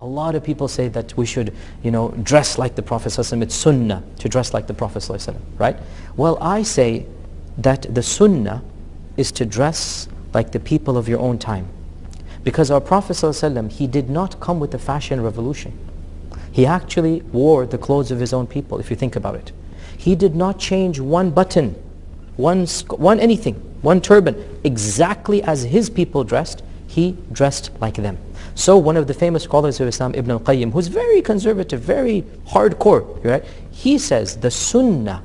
A lot of people say that we should, dress like the Prophet ﷺ. It's Sunnah to dress like the Prophet ﷺ, right? Well, I say that the Sunnah is to dress like the people of your own time. Because our Prophet ﷺ, he did not come with the fashion revolution. He actually wore the clothes of his own people, if you think about it. He did not change one button, one anything, one turban, exactly as his people dressed. He dressed like them. So one of the famous scholars of Islam, Ibn al-Qayyim, who's very conservative, very hardcore, right? He says the Sunnah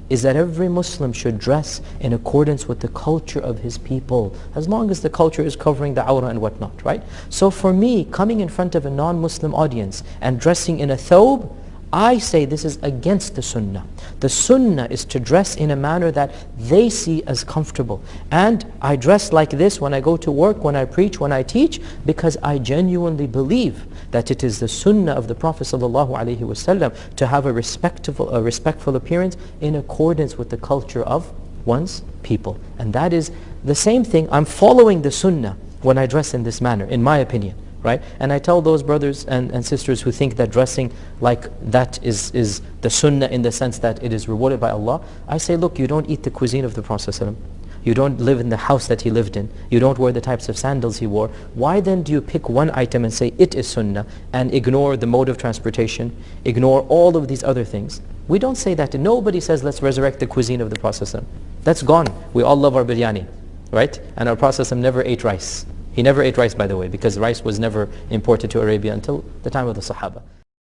is that every Muslim should dress in accordance with the culture of his people, as long as the culture is covering the awrah and whatnot, right? So for me, coming in front of a non-Muslim audience and dressing in a thawb, I say this is against the Sunnah. The Sunnah is to dress in a manner that they see as comfortable. And I dress like this when I go to work, when I preach, when I teach, because I genuinely believe that it is the Sunnah of the Prophet ﷺ to have a respectful appearance in accordance with the culture of one's people. And that is the same thing. I'm following the Sunnah when I dress in this manner, in my opinion. Right? And I tell those brothers and sisters who think that dressing like that is the Sunnah in the sense that it is rewarded by Allah, I say, look, you don't eat the cuisine of the Prophet ﷺ. You don't live in the house that he lived in. You don't wear the types of sandals he wore. Why then do you pick one item and say it is Sunnah and ignore the mode of transportation, ignore all of these other things? We don't say that. Nobody says let's resurrect the cuisine of the Prophet ﷺ. That's gone. We all love our biryani, right? And our Prophet ﷺ never ate rice. He never ate rice, by the way, because rice was never imported to Arabia until the time of the Sahaba.